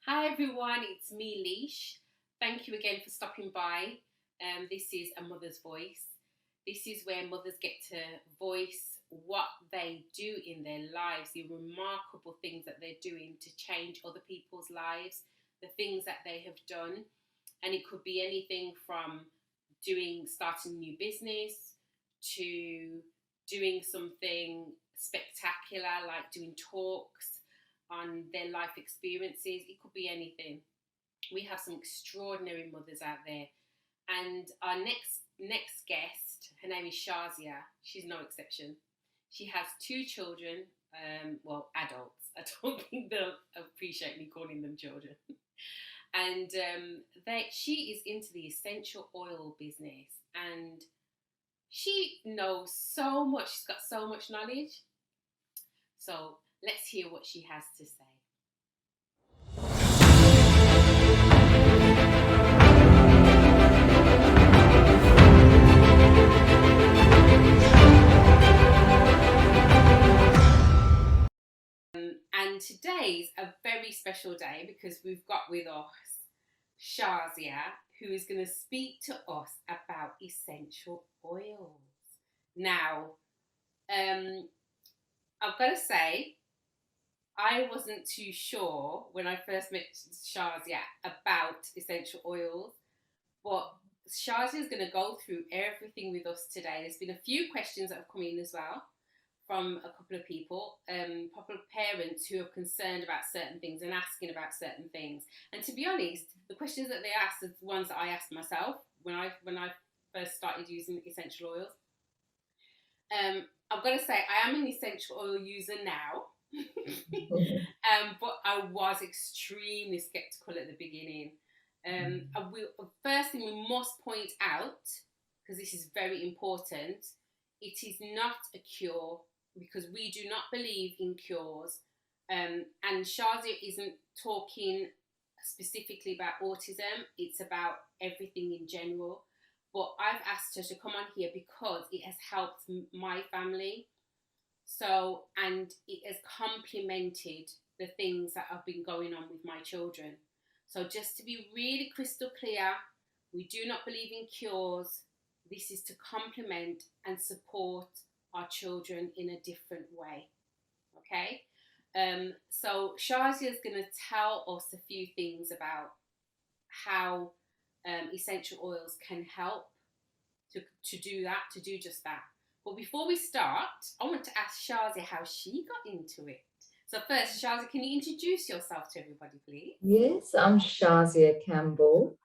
Hi everyone, it's me, Leash. Thank you again for stopping by. This is A Mother's Voice. This is where mothers get to voice what they do in their lives, the remarkable things that they're doing to change other people's lives, the things that they have done. And it could be anything from starting a new business to doing something spectacular like doing talks on their life experiences. It could be anything. We have some extraordinary mothers out there. And our next guest, her name is Shazia. She's no exception. She has two children, well, adults. I don't think they'll appreciate me calling them children. And she is into the essential oil business, and she knows so much. She's got so much knowledge. So let's hear what she has to say. And today's a very special day because we've got with us Shazia, who is going to speak to us about essential oils. Now, I've got to say, I wasn't too sure when I first met Shazia about essential oils, but Shazia is going to go through everything with us today. There's been a few questions that have come in as well from a couple of people, couple of parents who are concerned about certain things and asking about certain things. And to be honest, the questions that they asked are the ones that I asked myself when I first started using essential oils. I've got to say, I am an essential oil user now, but I was extremely skeptical at the beginning. First thing we must point out, because this is very important, it is not a cure, because we do not believe in cures. And Shazia isn't talking specifically about autism, it's about everything in general. But I've asked her to come on here because it has helped my family. So, and it has complemented the things that have been going on with my children. So just to be really crystal clear, we do not believe in cures. This is to complement and support our children in a different way. Okay? So Shazia is going to tell us a few things about how essential oils can help to do just that. But before we start, I want to ask Shazia how she got into it. So first, Shazia, can you introduce yourself to everybody, please? Yes, I'm Shazia Campbell,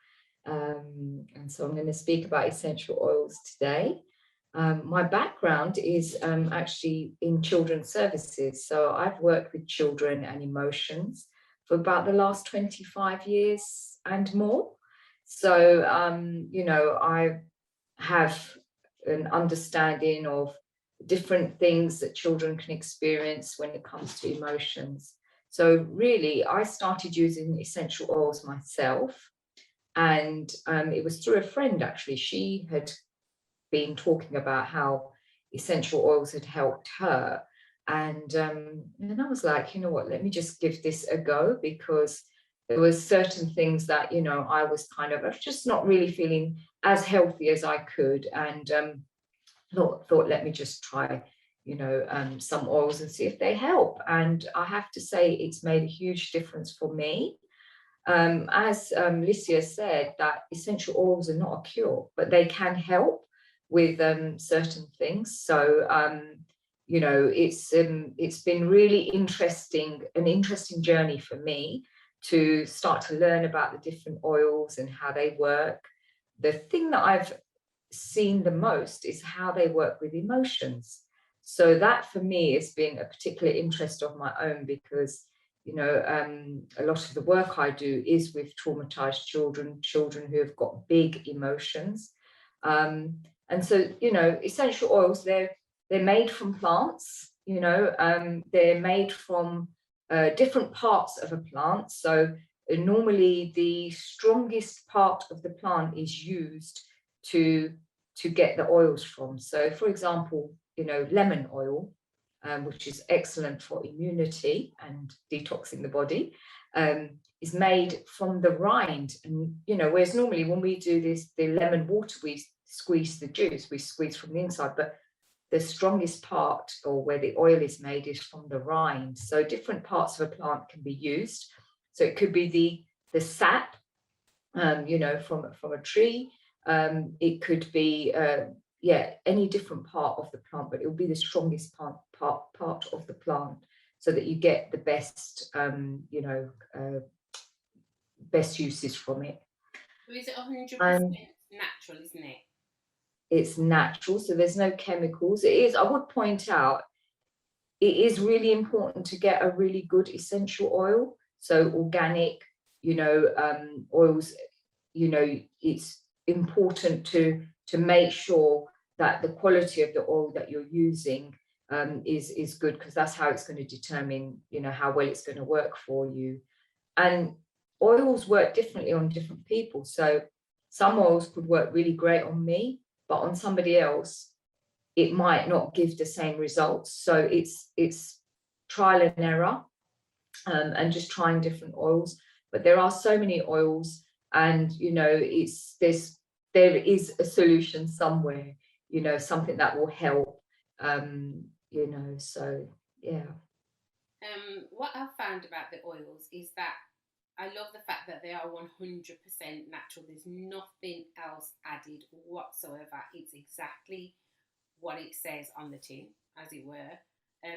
and so I'm going to speak about essential oils today. My background is actually in children's services, so I've worked with children and emotions for about the last 25 years and more. So, I have an understanding of different things that children can experience when it comes to emotions. So, really, I started using essential oils myself, and it was through a friend actually. She had been talking about how essential oils had helped her. And I was like, you know what, let me just give this a go, because there was certain things that, I was just not really feeling as healthy as I could. And thought, let me just try, some oils and see if they help. And I have to say, it's made a huge difference for me. As Licia said, that essential oils are not a cure, but they can help with certain things. So, it's been really interesting, an interesting journey for me to start to learn about the different oils and how they work. The thing that I've seen the most is how they work with emotions. So that for me has been a particular interest of my own, because a lot of the work I do is with traumatized children who have got big emotions. And so, essential oils, they're made from plants, they're made from different parts of a plant. So normally the strongest part of the plant is used to get the oils from. So for example, lemon oil, which is excellent for immunity and detoxing the body. is made from the rind. And, you know, whereas normally when we do this, the lemon water, we squeeze the juice, we squeeze from the inside, but the strongest part, or where the oil is made, is from the rind. So different parts of a plant can be used. So it could be the sap, you know, from a tree. It could be yeah, any different part of the plant, but it will be the strongest part of the plant, so that you get the best you know, best uses from it. So is it 100% And natural, isn't it? it's natural, so there's no chemicals. It is, I would point out, it is really important to get a really good essential oil, so organic, you know, oils. You know, it's important to make sure that the quality of the oil that you're using is good, because that's how it's going to determine, you know, how well it's going to work for you. And oils work differently on different people. So some oils could work really great on me, but on somebody else, it might not give the same results. So it's trial and error, and just trying different oils. But there are so many oils, and you know, there is a solution somewhere, you know, something that will help, you know, so yeah. What I've found about the oils is that I love the fact that they are 100% natural. There's nothing else added whatsoever. It's exactly what it says on the tin, as it were.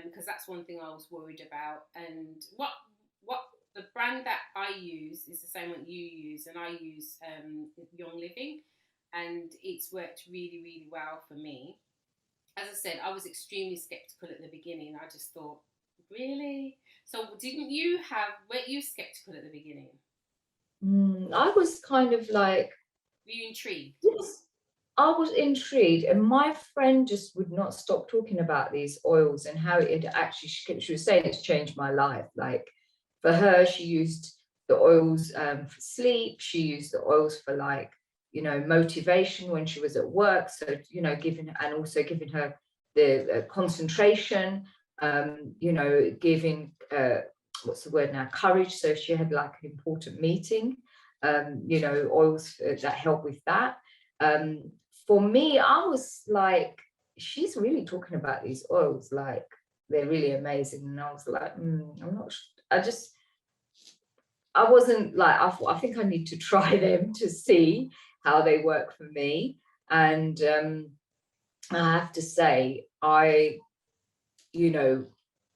Because that's one thing I was worried about. And what the brand that I use is the same one you use, and I use Young Living, and it's worked really, really well for me. As I said, I was extremely skeptical at the beginning. I just thought, really? So weren't you skeptical at the beginning? I was kind of like, Were you intrigued? yes, I was intrigued, and my friend just would not stop talking about these oils and how it actually, she was saying it's changed my life. Like for her, she used the oils for sleep. She used the oils for, like, you know, motivation when she was at work. So, you know, and also giving her the concentration, you know, giving, what's the word now, courage. So if she had like an important meeting, you know, oils that help with that. For me, I was like, she's really talking about these oils like they're really amazing. And I was like, I'm not I wasn't like, I thought, I think I need to try them to see how they work for me. And I have to say, you know,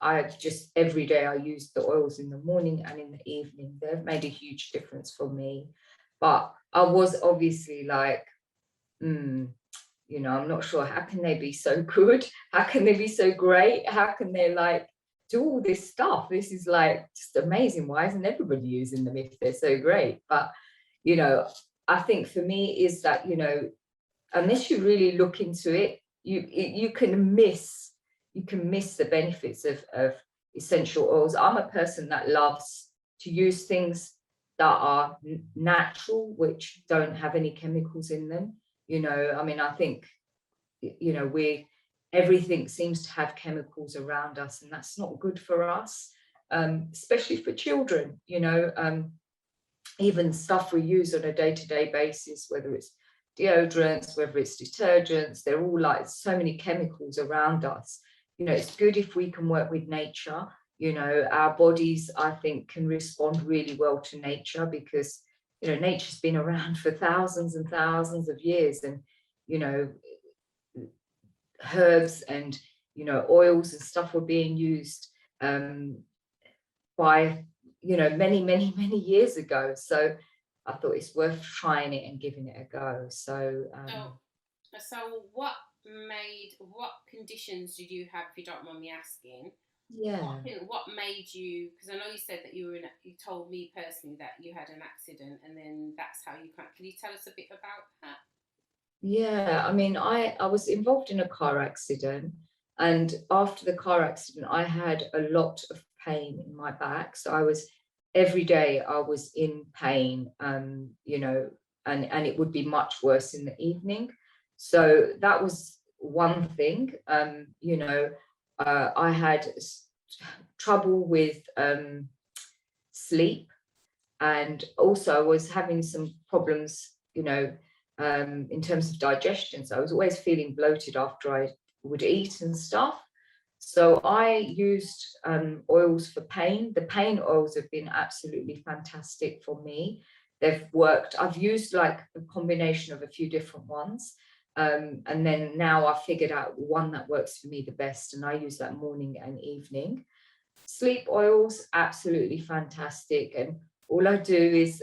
I just, every day I use the oils in the morning and in the evening. They've made a huge difference for me. But I was obviously like, you know, I'm not sure, how can they be so good? How can they be so great? How can they like do all this stuff? This is like just amazing. Why isn't everybody using them if they're so great? But, you know, I think for me is that, you know, unless you really look into it, you can miss the benefits of essential oils. I'm a person that loves to use things that are natural, which don't have any chemicals in them. You know, I mean, I think, you know, everything seems to have chemicals around us, and that's not good for us, especially for children. You know, even stuff we use on a day-to-day basis, whether it's deodorants, whether it's detergents, they're all like so many chemicals around us. You know, it's good if we can work with nature. You know, our bodies, I think, can respond really well to nature, because, you know, nature's been around for thousands and thousands of years, and, you know, herbs and, you know, oils and stuff were being used by, you know, many years ago. So I thought it's worth trying it and giving it a go. So So what conditions did you have, if you don't mind me asking? yeah. What made you? Because I know you said that you told me personally that you had an accident, and then that's how you can you tell us a bit about that? Yeah, I mean, I was involved in a car accident, and after the car accident, I had a lot of pain in my back. So every day I was in pain, you know, and it would be much worse in the evening. So that was one thing. You know, I had trouble with sleep. And also I was having some problems, you know, in terms of digestion. So I was always feeling bloated after I would eat and stuff. So I used oils for pain. The pain oils have been absolutely fantastic for me. They've worked. I've used like a combination of a few different ones. And then now I've figured out one that works for me the best, and I use that morning and evening. Sleep oils, absolutely fantastic. And all I do is,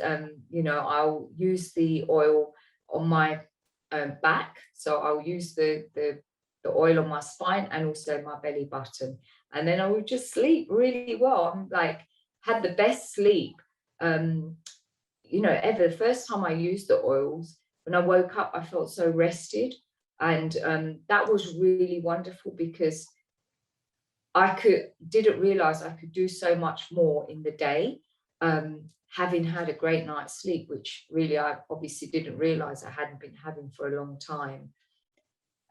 you know, I'll use the oil on my back. So I'll use the oil on my spine and also my belly button. And then I will just sleep really well. I'm like, had the best sleep, you know, ever. The first time I used the oils, when I woke up, I felt so rested. And that was really wonderful because didn't realize I could do so much more in the day, having had a great night's sleep, which really I obviously didn't realize I hadn't been having for a long time.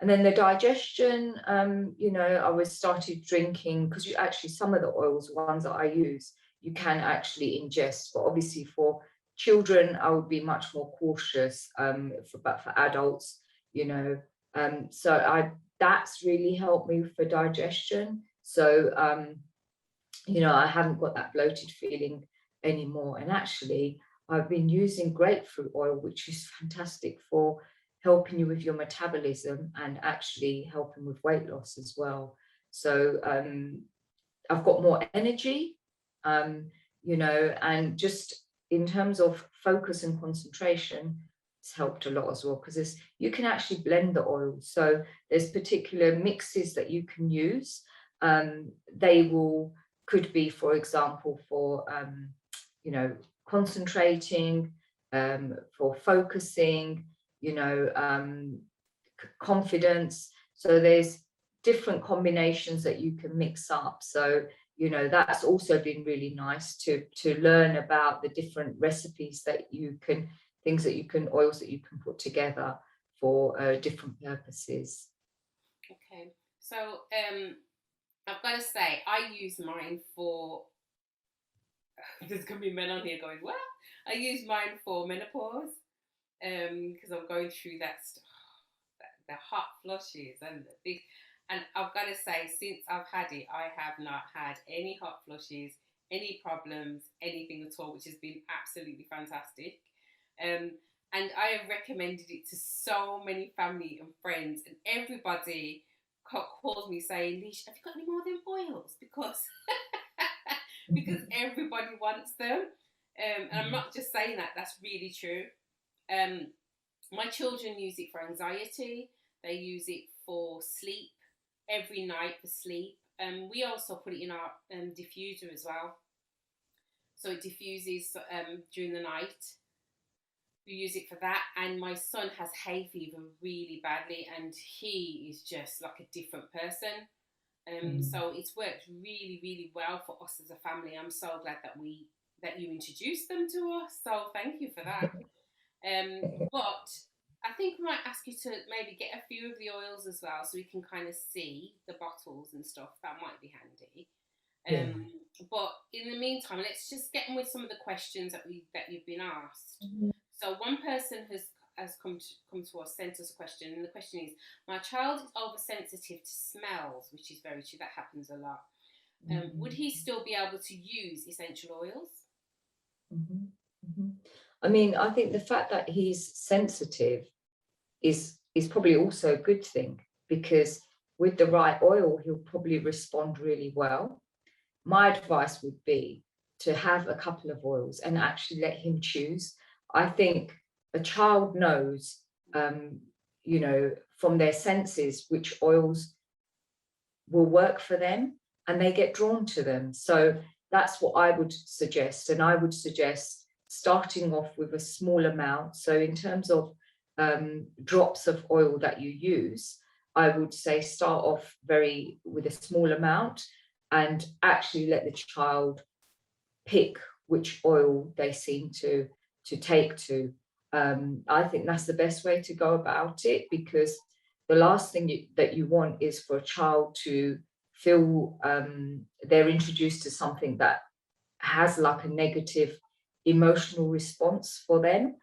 And then the digestion, you know, I was started drinking, because you actually, some of the oils, ones that I use, you can actually ingest, but obviously for children, I would be much more cautious, but for adults, you know, so that's really helped me for digestion. So, you know, I haven't got that bloated feeling anymore. And actually, I've been using grapefruit oil, which is fantastic for helping you with your metabolism and actually helping with weight loss as well. So I've got more energy, you know, and just in terms of focus and concentration, it's helped a lot as well, because you can actually blend the oil. So there's particular mixes that you can use. They could be, for example, for you know, concentrating, for focusing, you know, confidence. So there's different combinations that you can mix up. So, you know, that's also been really nice to learn about the different recipes that you can, things that you can, oils that you can put together for different purposes. Okay, so I've got to say, I use mine for. There's gonna be men on here going, "What?" I use mine for menopause, because I'm going through that stuff, the hot flushes and the big. And I've got to say, since I've had it, I have not had any hot flushes, any problems, anything at all, which has been absolutely fantastic. Um, and I have recommended it to so many family and friends, and everybody calls me saying, "Leash, have you got any more of them oils?" Because because everybody wants them. And I'm not just saying that; that's really true. Um, my children use it for anxiety. They use it for sleep, every night for sleep. We also put it in our diffuser as well, so it diffuses during the night. We use it for that. And my son has hay fever really badly, and he is just like a different person. So it's worked really, really well for us as a family. I'm so glad that you introduced them to us. So thank you for that. But I think we might ask you to maybe get a few of the oils as well, so we can kind of see the bottles and stuff. That might be handy. Yeah. But in the meantime, let's just get on with some of the questions that you've been asked. So one person has come to us, sent us a question, and the question is: my child is oversensitive to smells, which is very true. That happens a lot. Would he still be able to use essential oils? I mean, I think the fact that he's sensitive is probably also a good thing, because with the right oil, he'll probably respond really well. My advice would be to have a couple of oils and actually let him choose. I think a child knows, you know, from their senses which oils will work for them, and they get drawn to them. So that's what I would suggest. And I would suggest starting off with a small amount. So in terms of drops of oil that you use, I would say start off with a small amount, and actually let the child pick which oil they seem to take to. I think that's the best way to go about it, because the last thing that you want is for a child to feel they're introduced to something that has like a negative emotional response for them,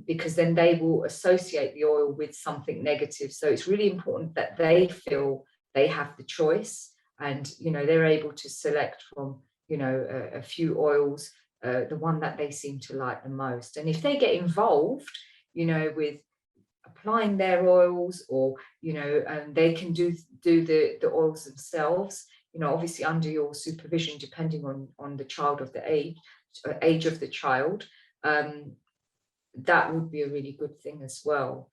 because then they will associate the oil with something negative. So it's really important that they feel they have the choice, and they're able to select from a few oils, the one that they seem to like the most. And if they get involved with applying their oils, or and they can do the oils themselves, obviously under your supervision, depending on the child, of the age of the child, that would be a really good thing as well.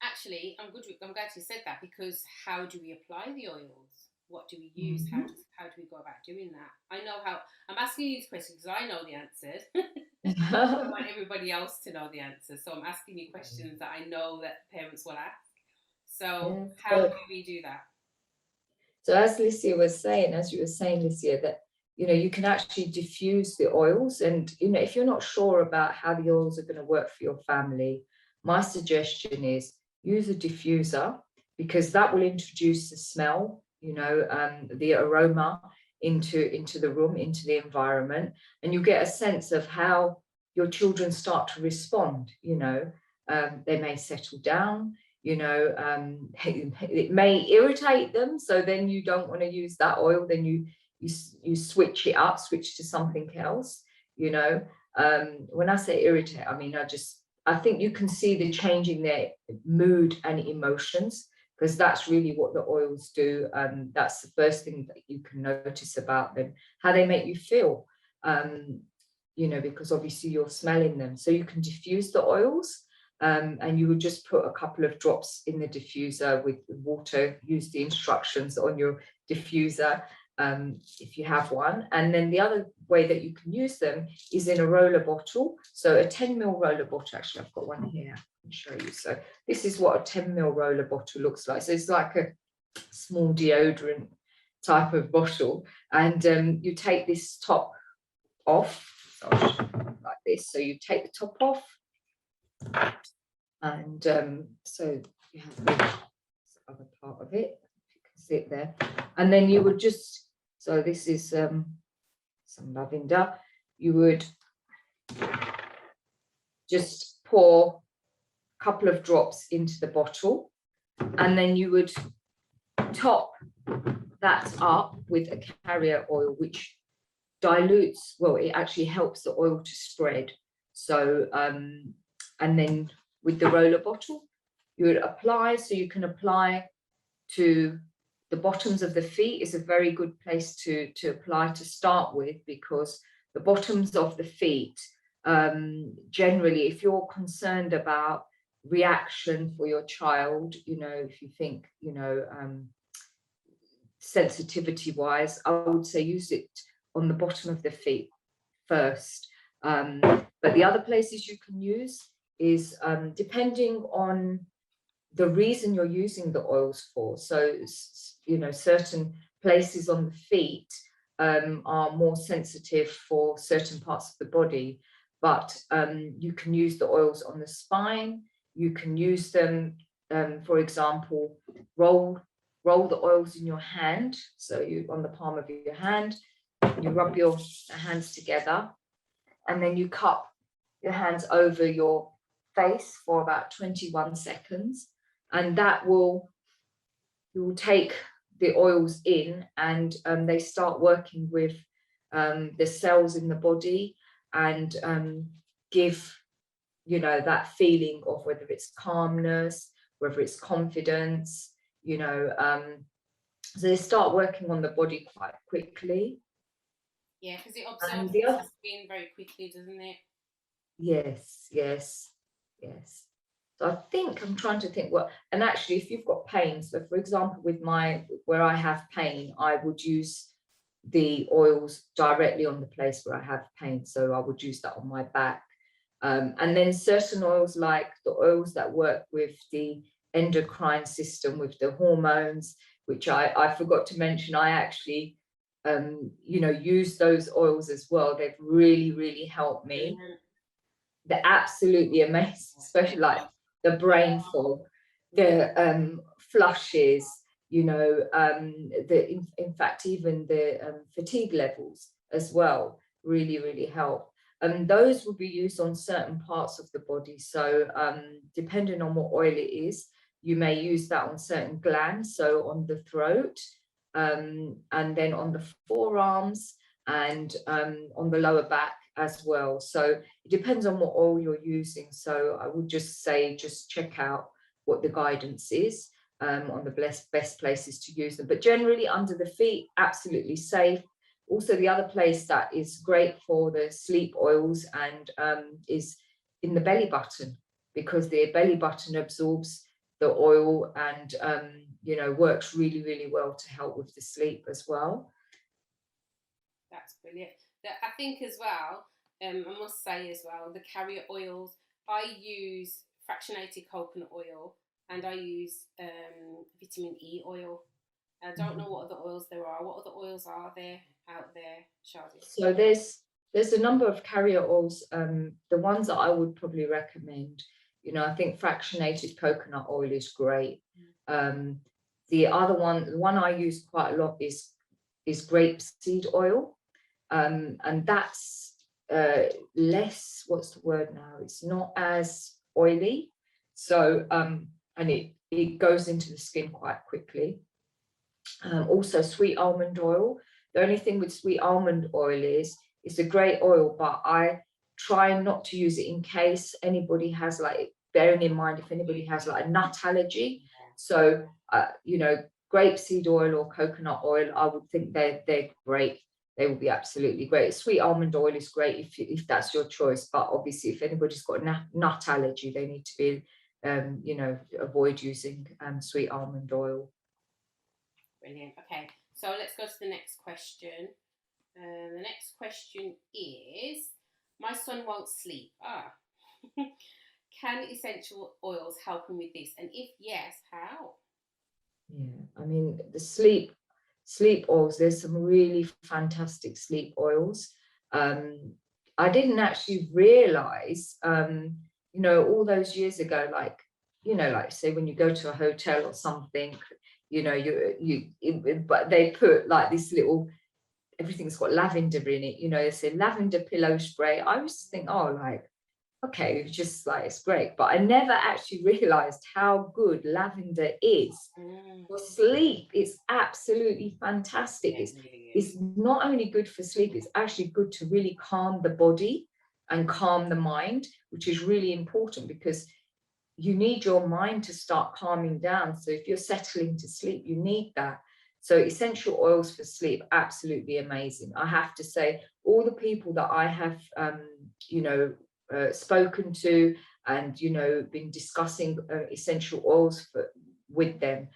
Actually, I'm glad you said that, because how do we apply the oils? What do we use? Mhm. How do we go about doing that? I know how. I'm asking you these questions because I know the answers. I want everybody else to know the answers, so I'm asking you questions that I know that parents will ask. So Yeah. how do we do that? So as Licia was saying, as you were saying, Licia, that you can actually diffuse the oils, and if you're not sure about how the oils are going to work for your family, my suggestion is use a diffuser, because that will introduce the smell, the aroma into the room, into the environment, and you get a sense of how your children start to respond. They may settle down. It may irritate them, so then you don't want to use that oil. Then you switch it up, switch to something else. When I say irritate, I mean I think you can see the change in their mood and emotions, because that's really what the oils do. That's the first thing that you can notice about them, how they make you feel. Because obviously you're smelling them, so you can diffuse the oils. And you would just put a couple of drops in the diffuser with water. Use the instructions on your diffuser, if you have one. And then the other way that you can use them is in a roller bottle. So a 10 ml roller bottle, actually I've got one here, I can show you. So this is what a 10 ml roller bottle looks like. So it's like a small deodorant type of bottle, and you take this top off, so like this. So you take the top off, and so you have this other part of it, you can see it there, and then you would just, so this is some lavender, you would just pour a couple of drops into the bottle, and then you would top that up with a carrier oil, which dilutes, well, it actually helps the oil to spread. So and then with the roller bottle, you would apply, so you can apply to the bottoms of the feet. Is a very good place to apply to start with, because the bottoms of the feet, generally, if you're concerned about reaction for your child, if you think, sensitivity wise, I would say use it on the bottom of the feet first. But the other places you can use is depending on the reason you're using the oils for. So certain places on the feet are more sensitive for certain parts of the body, but you can use the oils on the spine. You can use them, for example, roll the oils in your hand. So you, on the palm of your hand, you rub your hands together, and then you cup your hands over your face for about 21 seconds, and that will, you will take the oils in, and they start working with the cells in the body, and give that feeling of whether it's calmness, whether it's confidence, so they start working on the body quite quickly. Yeah, because it absorbs The the skin very quickly, doesn't it? yes. So I think, I'm trying to think what, and actually if you've got pain, so for example with where I have pain, I would use the oils directly on the place where I have pain. So I would use that on my back. And then certain oils, like the oils that work with the endocrine system, with the hormones, which I forgot to mention, I actually use those oils as well. They've really helped me. They're absolutely amazing, especially like the brain fog, the flushes, in fact even the fatigue levels as well. really help. Those will be used on certain parts of the body. So depending on what oil it is, you may use that on certain glands, so on the throat, and then on the forearms, and on the lower back as well. So it depends on what oil you're using. So I would just say, just check out what the guidance is on the best places to use them. But generally under the feet, absolutely safe. Also, the other place that is great for the sleep oils and is in the belly button, because the belly button absorbs the oil and you know, works really well to help with the sleep as well. That's brilliant. I think as well, I must say as well, the carrier oils, I use fractionated coconut oil and I use vitamin E oil. I don't know what other oils there are. What other oils are there out there, Shazia? So there's a number of carrier oils. The ones that I would probably recommend, you know, I think fractionated coconut oil is great. The other one, the one I use quite a lot is grapeseed oil, and that's less, what's the word now? It's not as oily, so and it goes into the skin quite quickly. Also sweet almond oil. The only thing with sweet almond oil is it's a great oil, but I try not to use it in case anybody has, like, bearing in mind if anybody has like a nut allergy. So you know, grapeseed oil or coconut oil, I would think they're great. They will be absolutely great. Sweet almond oil is great if that's your choice, but obviously if anybody's got a nut allergy, they need to be you know, avoid using sweet almond oil. Brilliant. Okay, so let's go to the next question. The next question is, my son won't sleep. Can essential oils help him with this? And if yes, how? Yeah, I mean, the sleep oils, there's some really fantastic sleep oils. I didn't actually realize, you know, all those years ago, like, you know, like say when you go to a hotel or something, you know, but they put like this little, everything's got lavender in it, you know, they say lavender pillow spray. I used to think, oh, like, okay, it's just like, it's great, but I never actually realized how good lavender is for sleep. It's absolutely fantastic. It's not only good for sleep, it's actually good to really calm the body and calm the mind, which is really important because you need your mind to start calming down. So if you're settling to sleep, you need that. So essential oils for sleep, absolutely amazing. I have to say, all the people that I have you know, spoken to and, you know, been discussing essential oils with them,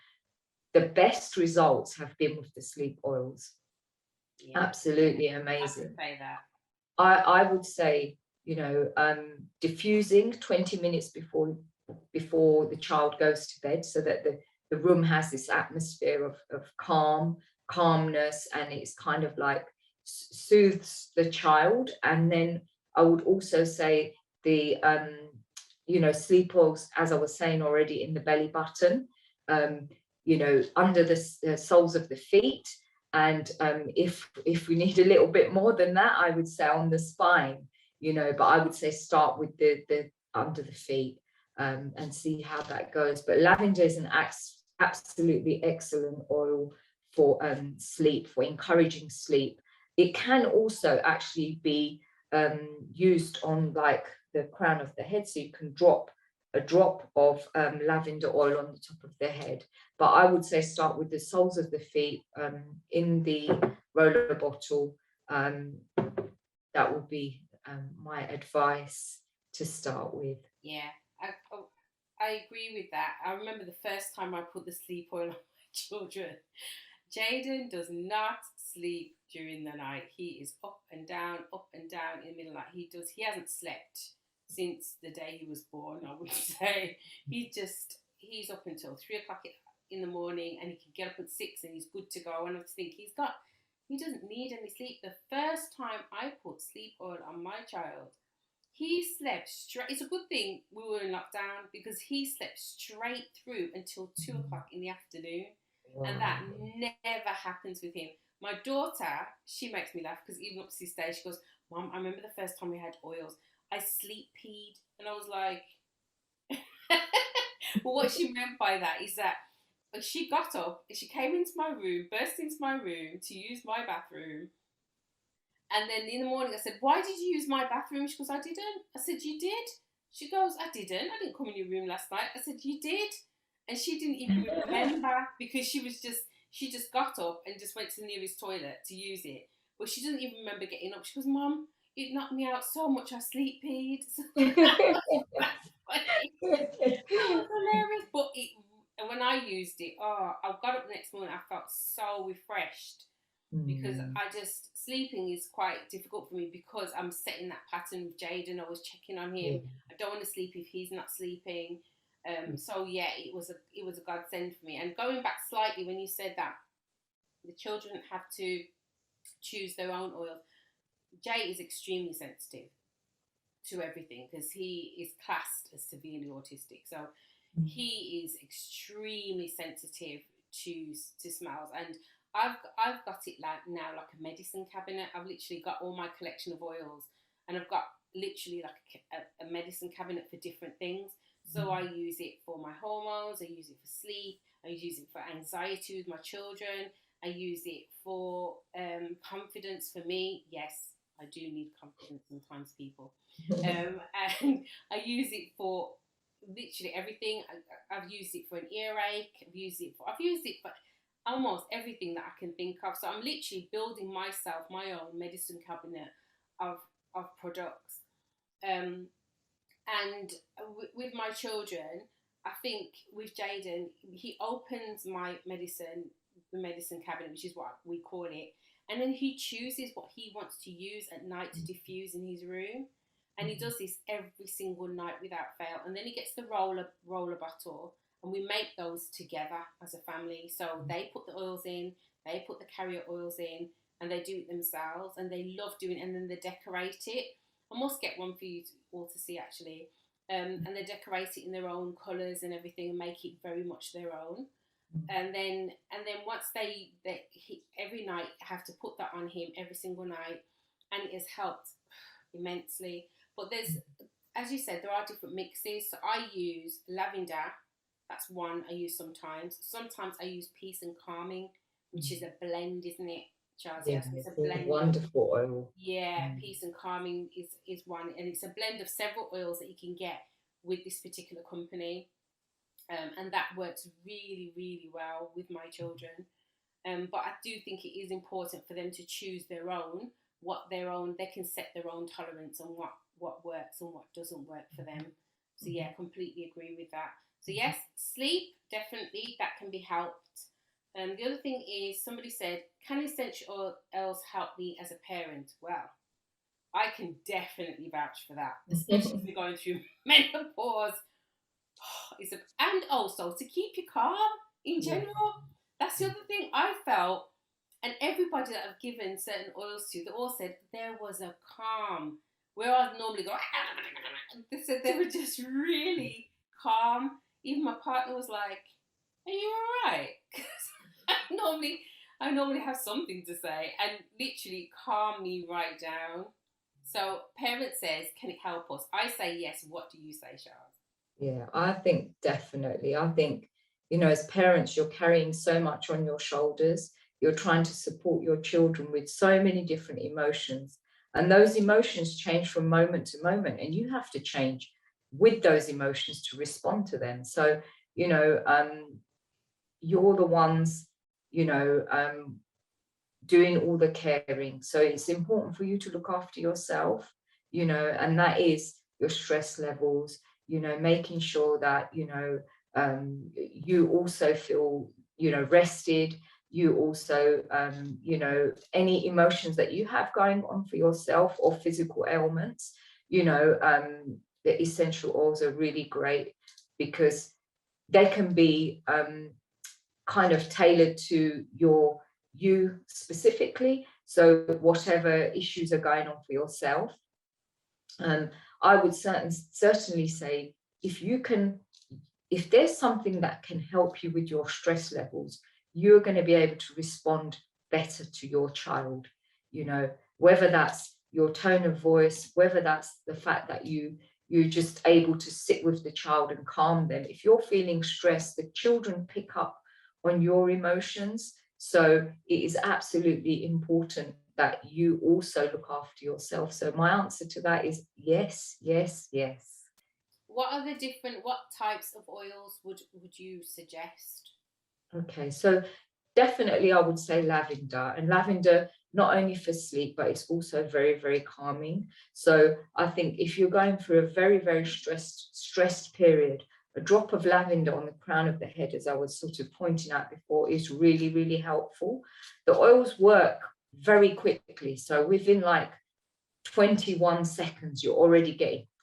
the best results have been with the sleep oils. Yeah, absolutely amazing. I say that. I would say, you know, diffusing 20 minutes before the child goes to bed, so that the room has this atmosphere of calmness, and it's kind of like soothes the child. And then I would also say the you know, sleep oils, as I was saying already, in the belly button, you know, under the soles of the feet, and if we need a little bit more than that, I would say on the spine, you know, but I would say start with the under the feet, and see how that goes. But lavender is an absolutely excellent oil for sleep, for encouraging sleep. It can also actually be used on like the crown of the head, so you can drop a drop of lavender oil on the top of the head. But I would say start with the soles of the feet in the roller bottle. That would be my advice to start with. Yeah, I agree with that. I remember the first time I put the sleep oil on my children. Jaden does not sleep during the night. He is up and down in the middle of the night. He hasn't slept since the day he was born, I would say. He's up until 3 o'clock in the morning, and he can get up at 6 and he's good to go. And I think he doesn't need any sleep. The first time I put sleep oil on my child, he slept straight. It's a good thing we were in lockdown, because he slept straight through until 2 o'clock in the afternoon. Wow. And that never happens with him. My daughter, she makes me laugh, because even up to this day, she goes, Mom, I remember the first time we had oils, I sleep peed. And I was like, well, what she meant by that is that she got up, she came into my room, burst into my room to use my bathroom. And then in the morning, I said, why did you use my bathroom? She goes, I didn't. I said, you did? She goes, I didn't. I didn't come in your room last night. I said, you did. And she didn't even remember because she just got up and just went to the nearest toilet to use it. But she doesn't even remember getting up. She goes, Mum, it knocked me out so much I sleep peed. That's funny. It was hilarious. But when I used it, I got up the next morning, I felt so refreshed because sleeping is quite difficult for me because I'm setting that pattern with Jaden. I was checking on him. I don't want to sleep if he's not sleeping. So yeah, it was a godsend for me. And going back slightly, when you said that the children have to choose their own oil, Jay is extremely sensitive to everything because he is classed as severely autistic. So he is extremely sensitive to smells, and I've got it now like a medicine cabinet. I've literally got all my collection of oils, and I've got literally like a medicine cabinet for different things. So I use it for my hormones, I use it for sleep, I use it for anxiety with my children, I use it for confidence for me. Yes, I do need confidence sometimes, people. And I use it for literally everything. I've used it for an earache. I've used it for almost everything that I can think of. So I'm literally building myself my own medicine cabinet of products. And with my children, I think with Jaden, he opens the medicine cabinet, which is what we call it, and then he chooses what he wants to use at night to diffuse in his room. And he does this every single night without fail. And then he gets the roller bottle, and we make those together as a family. So they put the oils in, they put the carrier oils in, and they do it themselves. And they love doing it, and then they decorate it. I must get one for you all to see, actually. And they decorate it in their own colours and everything, and make it very much their own. And then once they every night have to put that on him every single night, and it has helped immensely. But there's, as you said, there are different mixes. So I use lavender. That's one I use sometimes. Sometimes I use peace and calming, which is a blend, isn't it, Shazia? Yeah, so it's a blend. Wonderful oil. Yeah, peace and calming is one, and it's a blend of several oils that you can get with this particular company. And that works really, really well with my children. But I do think it is important for them to choose their own, they can set their own tolerance on what works and what doesn't work for them. So yeah, completely agree with that. So yes, sleep, definitely, that can be helped. The other thing is, somebody said, can essential oils help me as a parent? Well, I can definitely vouch for that, especially if you're going through menopause. And also to keep you calm in general. That's the other thing I felt, and everybody that I've given certain oils to, they all said there was a calm. Where I normally go, they said they were just really calm. Even my partner was like, "Are you all right?" I normally have something to say, and literally calm me right down. So, parent says, "Can it help us?" I say yes. What do you say, Charles? Yeah, I think definitely. I think, as parents, you're carrying so much on your shoulders. You're trying to support your children with so many different emotions. And those emotions change from moment to moment, and you have to change with those emotions to respond to them. So, you're the ones, doing all the caring. So it's important for you to look after yourself, and that is your stress levels, making sure that, you also feel, rested. You also, any emotions that you have going on for yourself or physical ailments, the essential oils are really great because they can be kind of tailored to you specifically. So whatever issues are going on for yourself, I would certainly say, if there's something that can help you with your stress levels, you're going to be able to respond better to your child, whether that's, your tone of voice, whether that's the fact that you're just able to sit with the child and calm them. If you're feeling stressed, the children pick up on your emotions. So it is absolutely important that you also look after yourself. So my answer to that is yes, yes, yes. What types of oils would you suggest? Okay, so definitely I would say lavender, and lavender not only for sleep, but it's also very, very calming. So I think if you're going through a very, very stressed period, a drop of lavender on the crown of the head, as I was sort of pointing out before, is really, really helpful. The oils work very quickly. So within like 21 seconds, you're already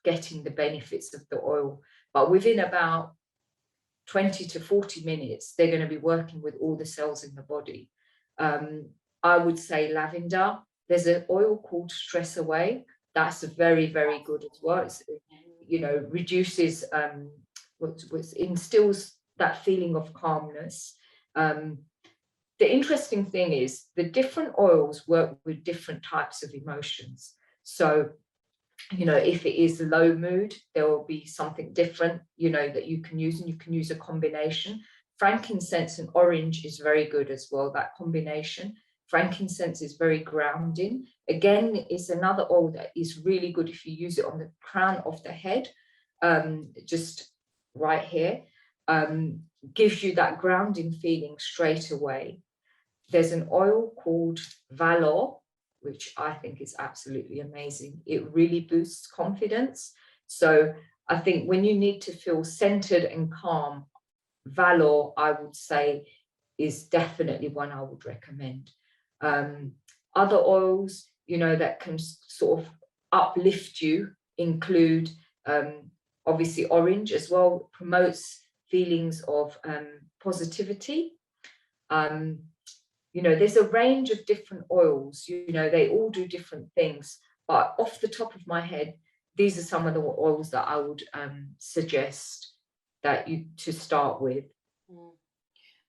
getting the benefits of the oil. But within about 20 to 40 minutes, they're going to be working with all the cells in the body. I would say lavender. There's an oil called Stress Away. That's very, very good as well. It's, reduces, instills that feeling of calmness. The interesting thing is the different oils work with different types of emotions. So if it is low mood, there will be something different, that you can use, and you can use a combination. Frankincense and orange is very good as well, that combination. Frankincense is very grounding. Again, it's another oil that is really good if you use it on the crown of the head, just right here. Gives you that grounding feeling straight away. There's an oil called Valor, which I think is absolutely amazing. It really boosts confidence. So I think when you need to feel centered and calm, Valor, I would say, is definitely one I would recommend. Other oils, that can sort of uplift you include, obviously orange as well, promotes feelings of positivity. There's a range of different oils, they all do different things, but off the top of my head, these are some of the oils that I would suggest that you to start with.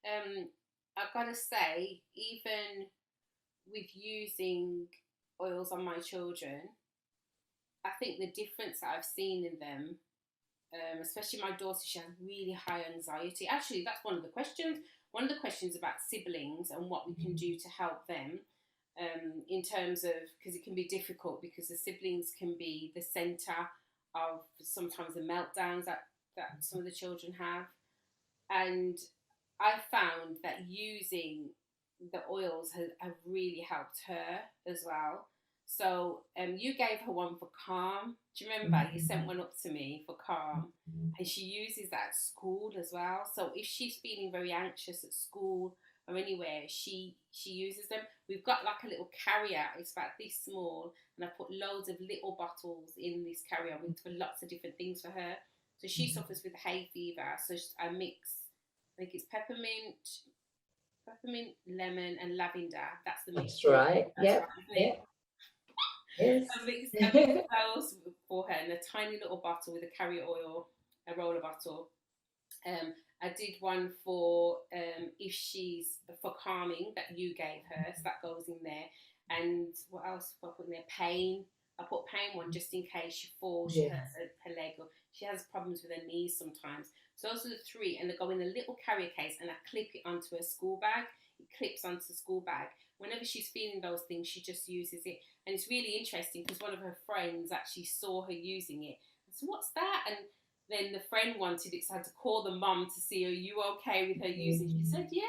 I've got to say, even with using oils on my children, I think the difference that I've seen in them, especially my daughter, she has really high anxiety. Actually, that's one of the questions. One of the questions about siblings and what we can do to help them, in terms of, because it can be difficult because the siblings can be the centre of sometimes the meltdowns that some of the children have. And I found that using the oils have really helped her as well. So you gave her one for calm. Do you remember? You sent one up to me for calm, and she uses that at school as well. So if she's feeling very anxious at school or anywhere, she uses them. We've got like a little carrier. It's about this small, and I put loads of little bottles in this carrier for lots of different things for her. So she suffers with hay fever. So I mix. I think it's peppermint, lemon, and lavender. That's the mix. That's right. That's Yep. right. Yep. Yes. I mix those for her in a tiny little bottle with a carrier oil, a roller bottle. I did one for if she's for calming that you gave her, so that goes in there. And what else did I put in there? Pain. I put pain one just in case she falls, she hurts her leg, or she has problems with her knees sometimes. So those are the three, and they go in a little carrier case, and I clip it onto a school bag. It clips onto the school bag. Whenever she's feeling those things, she just uses it. And it's really interesting because one of her friends actually saw her using it. I said, "What's that?" And then the friend wanted it, so I had to call the mum to see, are you okay with her using it? She said, yeah.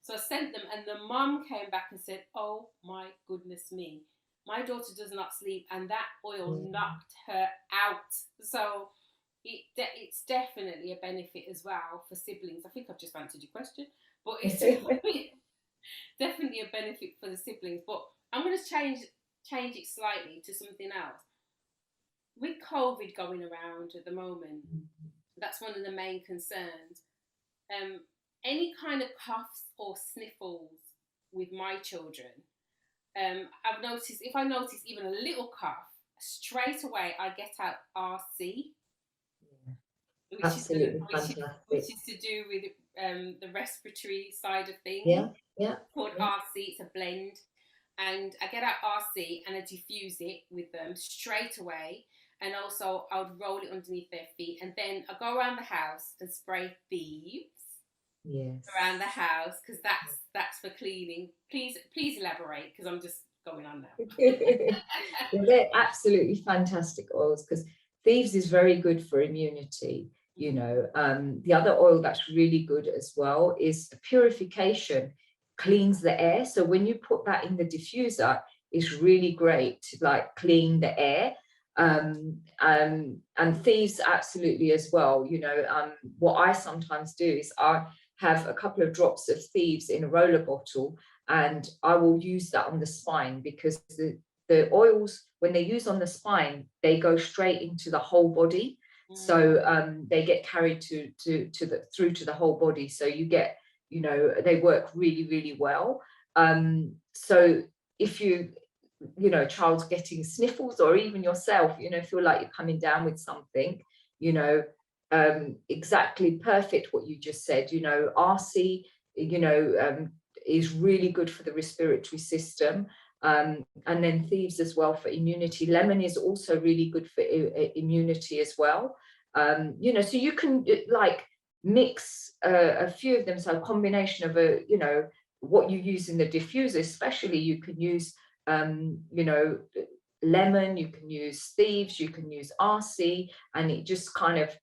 So I sent them, and the mum came back and said, oh my goodness me. My daughter does not sleep, and that oil knocked her out. So it's definitely a benefit as well for siblings. I think I've just answered your question, but it's definitely a benefit for the siblings. But I'm going to change it slightly to something else. With COVID going around at the moment, that's one of the main concerns. Any kind of coughs or sniffles with my children, I've noticed, if I notice even a little cough, straight away I get out RC. Absolutely fantastic. fantastic. Which is to do with the respiratory side of things. Yeah. Called RC. It's a blend. and I get out RC and I diffuse it with them straight away. And also I would roll it underneath their feet, and then I go around the house and spray thieves Yes. around the house, because that's for cleaning. Please elaborate, because I'm just going on now. Well, they're absolutely fantastic oils, because thieves is very good for immunity. You know, the other oil that's really good as well is purification, cleans the air. So when you put that in the diffuser, it's really great to like clean the air. And thieves absolutely as well. You know, what I sometimes do is I have a couple of drops of thieves in a roller bottle, and I will use that on the spine, because the oils, when they use on the spine, they go straight into the whole body. So they get carried through to the whole body. So you get, you know, they work really, really well. So if you know, child's getting sniffles, or even yourself, you know, feel like you're coming down with something, you know, exactly perfect what you just said. You know, RC, you know, is really good for the respiratory system. And then thieves as well for immunity. Lemon is also really good for immunity as well. You know, so you can like mix a few of them. So a combination of you know, what you use in the diffuser, especially you can use, you know, lemon, you can use thieves, you can use RC, and it just kind of,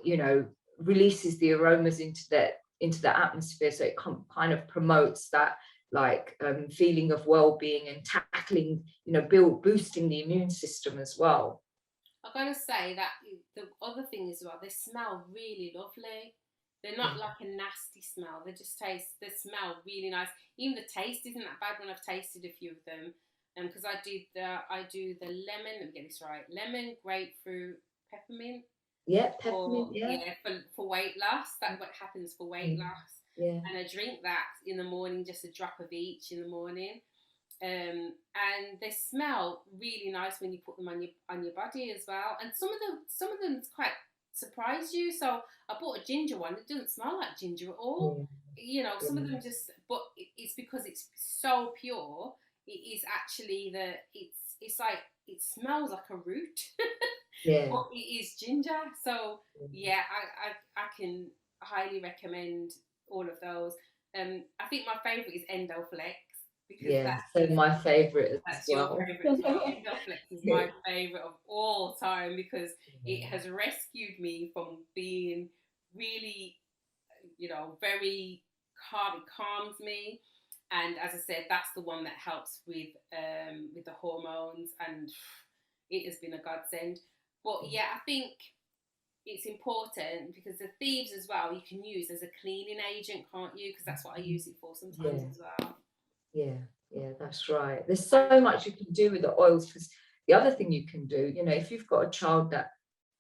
you know, releases the aromas into the atmosphere. So it kind of promotes that like feeling of well-being, and tackling, you know, boosting the immune system as well. I've got to say that the other thing as well, they smell really lovely. They're not like a nasty smell. They smell really nice. Even the taste isn't that bad when I've tasted a few of them. Because I do the lemon. Let me get this right: lemon, grapefruit, peppermint. Yeah, peppermint. Yeah, for weight loss. That's what happens for weight loss. Yeah. And I drink that in the morning, just a drop of each in the morning. And they smell really nice when you put them on your body as well. And some of them quite surprise you. So I bought a ginger one. It doesn't smell like ginger at all. You know, some of them just, but it's because it's so pure. It is actually it's like, it smells like a root. Yeah. But it is ginger. So yeah, I can highly recommend all of those. I think my favourite is Endoflex, because So my favorite as that's your well. favourite as well. Endoflex is my favourite of all time, because it has rescued me from being really, you know, very calm. It calms me, and as I said, that's the one that helps with the hormones, and it has been a godsend. But yeah, I think it's important, because the thieves as well you can use as a cleaning agent, can't you? Because that's what I use it for sometimes as well. Yeah, that's right. There's so much you can do with the oils. Because the other thing you can do, you know, if you've got a child that,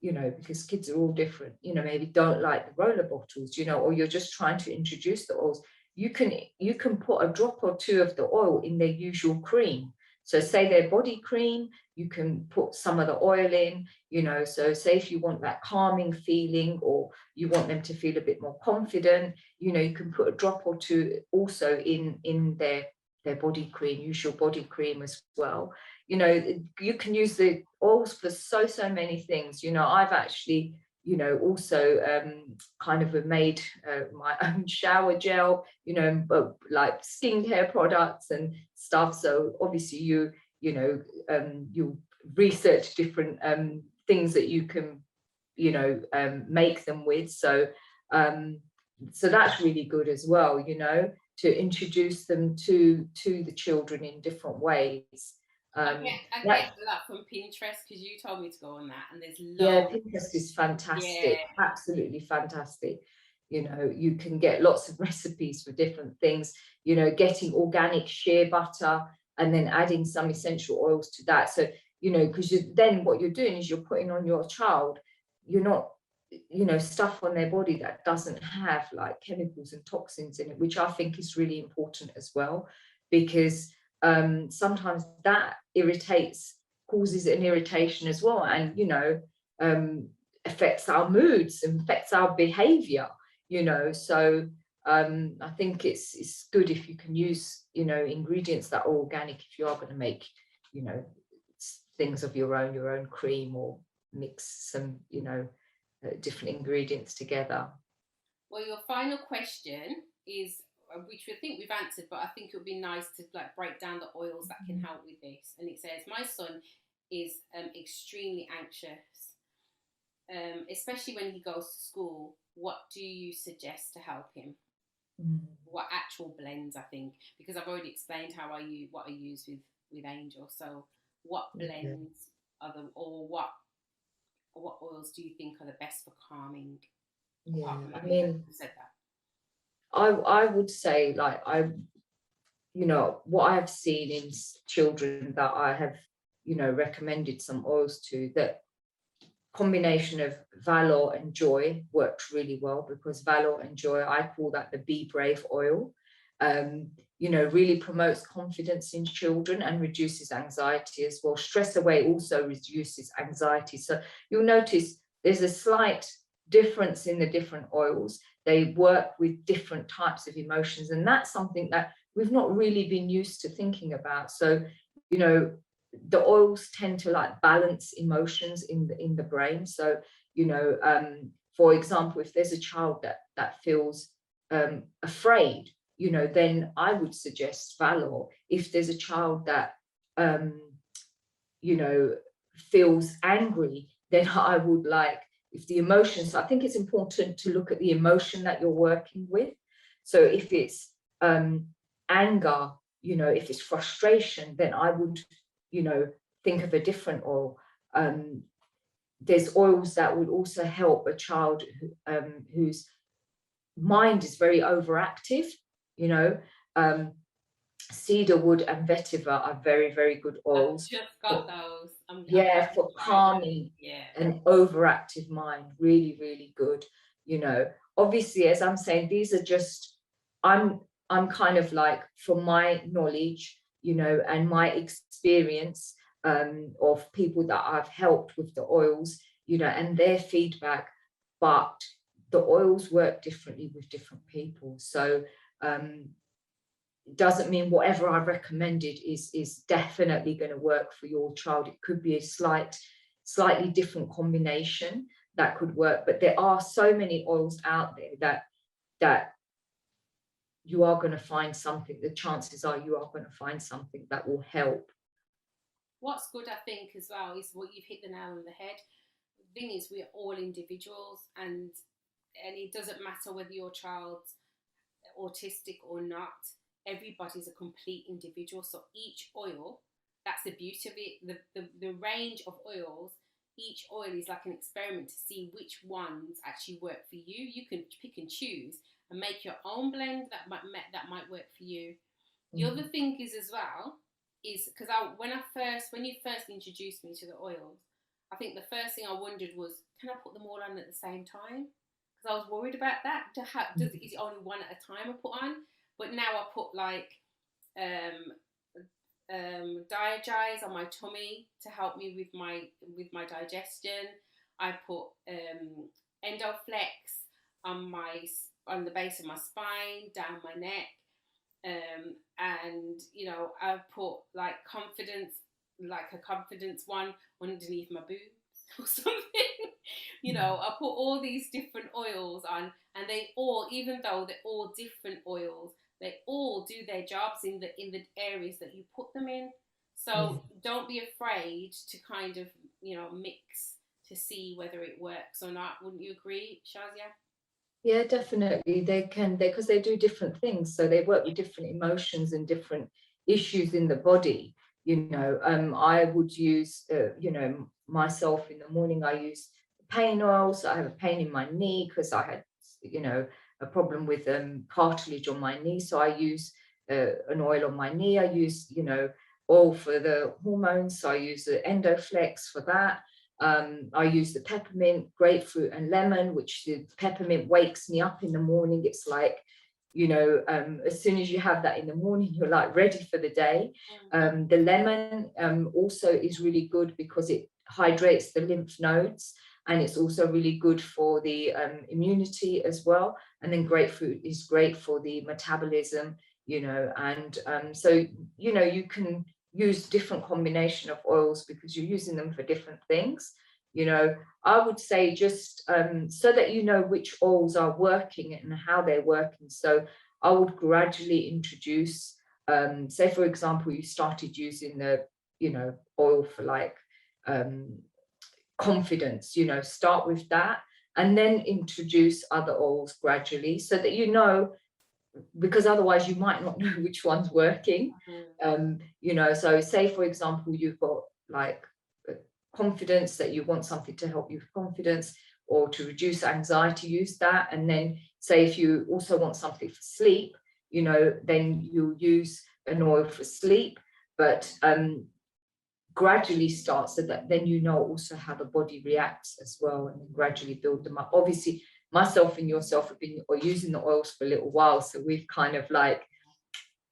you know, because kids are all different, you know, maybe don't like the roller bottles, you know, or you're just trying to introduce the oils, you can put a drop or two of the oil in their usual cream. So say their body cream, you can put some of the oil in, you know. So say if you want that calming feeling, or you want them to feel a bit more confident, you know, you can put a drop or two also in their body cream, usual body cream as well. You know, you can use the oils for so many things. You know, I've actually, you know, also kind of made my own shower gel, you know, like skincare products and stuff. So obviously you know, you research different things that you can, you know, make them with. So so that's really good as well, you know, to introduce them to the children in different ways. I get a lot from Pinterest, because you told me to go on that, and there's loads. Pinterest is fantastic, absolutely fantastic. You know, you can get lots of recipes for different things, you know, getting organic shea butter and then adding some essential oils to that. So, you know, because then what you're doing is you're putting on your child, you're not, you know, stuff on their body that doesn't have like chemicals and toxins in it, which I think is really important as well, because sometimes that causes an irritation as well, and you know, affects our moods and affects our behavior, you know. So I think it's good if you can use, ingredients that are organic, if you are going to make, things of your own cream, or mix some, different ingredients together. Well, your final question is, which I think we've answered, but I think it would be nice to like break down the oils that can help with this. And it says, my son is extremely anxious, especially when he goes to school. What do you suggest to help him? What actual blends, I think, because I've already explained how I use what I use with Angel. So what blends are the, or what oils do you think are the best for calming? Yeah, I mean, you said that. I would say, like, what I've seen in children that I have, recommended some oils to, that combination of valor and joy worked really well, because valor and joy, I call that the Be Brave oil. Really promotes confidence in children and reduces anxiety as well. Stress away also reduces anxiety. So you'll notice there's a slight difference in the different oils. They work with different types of emotions, and that's something that we've not really been used to thinking about. So, the oils tend to like balance emotions in the brain. So, for example, if there's a child that feels afraid, then I would suggest valor. If there's a child that feels angry, then I would like, if the emotions, I think it's important to look at the emotion that you're working with. So if it's anger, if it's frustration, then I would, think of a different oil. There's oils that would also help a child whose mind is very overactive. Cedarwood and vetiver are very, very good oils. I've just got those. For calming an overactive mind. Really, really good. Obviously, as I'm saying, these are just, I'm kind of like, from my knowledge, and my experience of people that I've helped with the oils, and their feedback, but the oils work differently with different people. So doesn't mean whatever I recommended is definitely going to work for your child. It could be a slightly different combination that could work, but there are so many oils out there that you are going to find something. The chances are you are going to find something that will help. What's good, I think, as well, is what you've hit the nail on the head. The thing is, we're all individuals, and it doesn't matter whether your child's autistic or not. Everybody's a complete individual. So each oil, that's the beauty of it. The range of oils, each oil is like an experiment to see which ones actually work for you. You can pick and choose and make your own blend that might work for you. The other thing is as well, is because when you first introduced me to the oils, I think the first thing I wondered was, can I put them all on at the same time? Because I was worried about that. Is it only one at a time I put on? But now I put like Diagize on my tummy to help me with my digestion. I put Endoflex on the base of my spine, down my neck, and I put like a confidence one underneath my boobs or something. I put all these different oils on, and they all, even though they're all different oils, they all do their jobs in the areas that you put them in. So don't be afraid to kind of mix to see whether it works or not. Wouldn't you agree, Shazia? Yeah, definitely. They can, because they do different things. So they work with different emotions and different issues in the body. I would use, myself in the morning, I use pain oils. I have a pain in my knee because I had, a problem with cartilage on my knee. So I use an oil on my knee. I use, oil for the hormones. So I use the Endoflex for that. I use the peppermint, grapefruit and lemon, which the peppermint wakes me up in the morning. It's like, as soon as you have that in the morning, you're like ready for the day. The lemon also is really good because it hydrates the lymph nodes. and it's also really good for the immunity as well. And then grapefruit is great for the metabolism, you know, and so, you know, you can use different combination of oils because you're using them for different things. You know, I would say just so that you know which oils are working and how they're working. So I would gradually introduce, say for example, you started using the, you know, oil for like confidence, you know, start with that and then introduce other oils gradually so that you know, because otherwise you might not know which one's working. You know, so say for example you've got like confidence, that you want something to help you with confidence or to reduce anxiety, use that. And then say if you also want something for sleep, you know, then you'll use an oil for sleep, but gradually start so that then you know also how the body reacts as well, and then gradually build them up. Obviously myself and yourself have been using the oils for a little while, so we've kind of like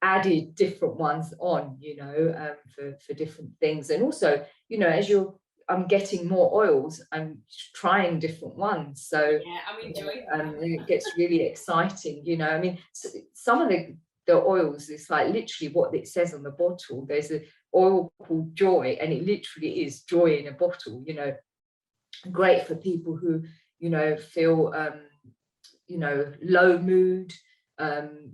added different ones on, you know, for different things. And also, you know, as I'm getting more oils, I'm trying different ones, so Yeah, I'm enjoying it gets really exciting, you know. I mean, some of the oils, it's like literally what it says on the bottle. There's an oil called Joy, and it literally is joy in a bottle, you know. Great for people who, you know, feel you know, low mood,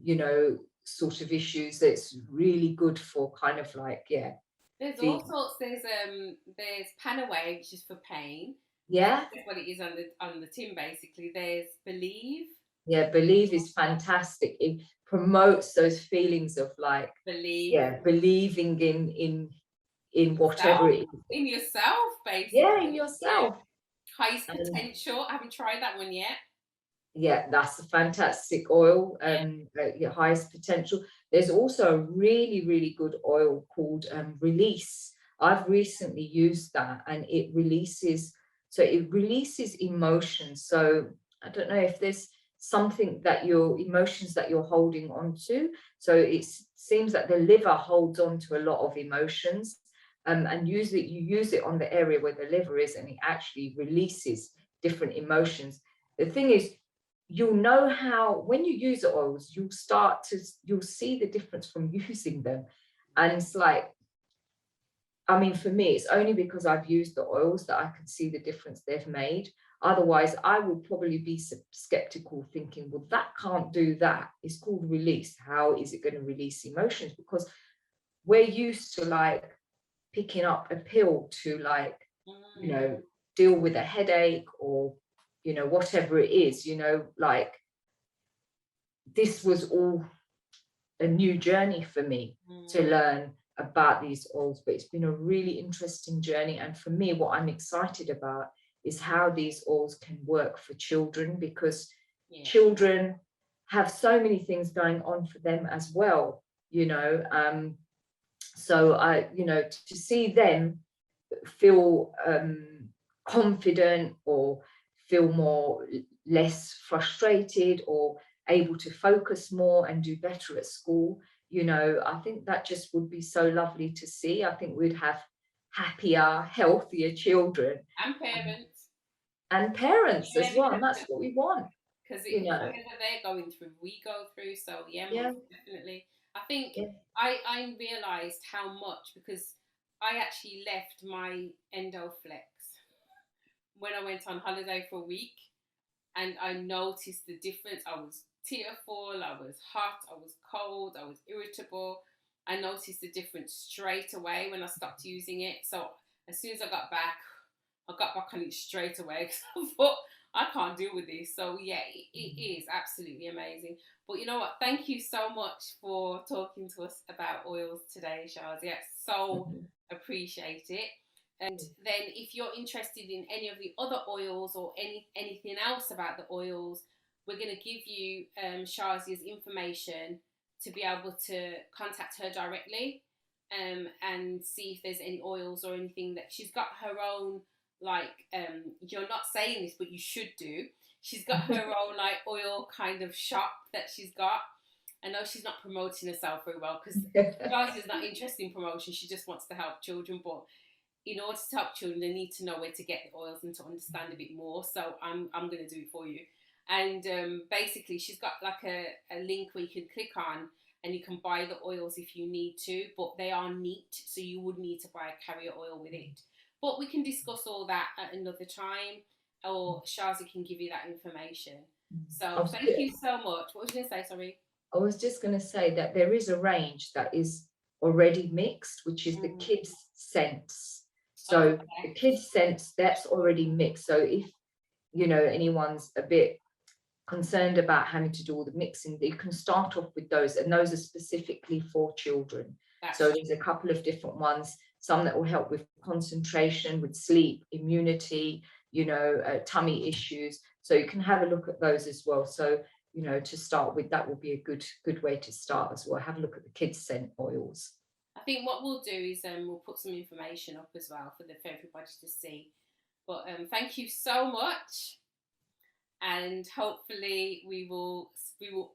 you know, sort of issues. That's really good for kind of like, yeah. There's all sorts. There's Panaway, which is for pain. Yeah. That's what it is on the tin basically. There's Believe. Yeah, Believe is fantastic. It promotes those feelings of like, Believe. yeah, believing in whatever it is. In yourself, basically. Yeah, in yourself. Highest potential. I haven't tried that one yet. Yeah, that's a fantastic oil. Your highest potential. There's also a really, really good oil called Release. I've recently used that, and it releases emotions. So I don't know if there's something that your emotions that you're holding on to. So it seems that the liver holds on to a lot of emotions, and usually you use it on the area where the liver is, and it actually releases different emotions. The thing is, you'll know how, when you use the oils, you'll see the difference from using them. And it's like, I mean, for me, it's only because I've used the oils that I can see the difference they've made. Otherwise, I would probably be skeptical, thinking, well, that can't do that. It's called release. How is it going to release emotions? Because we're used to like picking up a pill to like, you know, deal with a headache or, you know, whatever it is, you know, like this was all a new journey for me to learn about these oils, but it's been a really interesting journey. And for me, what I'm excited about is how these oils can work for children, because children have so many things going on for them as well, you know. So I, you know, to see them feel confident or feel less frustrated or able to focus more and do better at school, you know, I think that just would be so lovely to see. I think we'd have happier, healthier children And parents as well, and that's what we want, because you know. whatever they're going through, we go through. So most definitely. I think I realised how much, because I actually left my Endoflex when I went on holiday for a week, and I noticed the difference. I was tearful, I was hot, I was cold, I was irritable. I noticed the difference straight away when I stopped using it. So as soon as I got back on it straight away, because I thought, I can't deal with this. So yeah, it is absolutely amazing. But you know what? Thank you so much for talking to us about oils today, Shazia. So appreciate it. And then if you're interested in any of the other oils or anything else about the oils, we're going to give you Shazia's information to be able to contact her directly, and see if there's any oils or anything that she's got her own, like, you're not saying this, but you should do. She's got her own like oil kind of shop that she's got. I know she's not promoting herself very well, because Shazia's not interested in promotion. She just wants to help children, but in order to help children, they need to know where to get the oils and to understand a bit more. So I'm going to do it for you. And basically, she's got like a link where you can click on and you can buy the oils if you need to, but they are neat, so you would need to buy a carrier oil with it. But we can discuss all that at another time, or Shazia can give you that information. So thank you so much. What was you going to say, sorry? I was just going to say that there is a range that is already mixed, which is the kids' scents. So the kids' scents, that's already mixed. So if, you know, anyone's a bit concerned about having to do all the mixing, you can start off with those, and those are specifically for children. So there's a couple of different ones, some that will help with concentration, with sleep, immunity, you know, tummy issues. So you can have a look at those as well. So, you know, to start with, that will be a good way to start as well. Have a look at the kids' scent oils. I think what we'll do is we'll put some information up as well for everybody to see. But thank you so much, and hopefully we will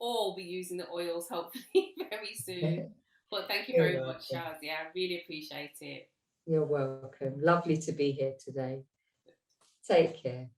all be using the oils hopefully very soon. But thank you very much, Shazia. I really appreciate it. You're welcome. Lovely to be here today. Take care.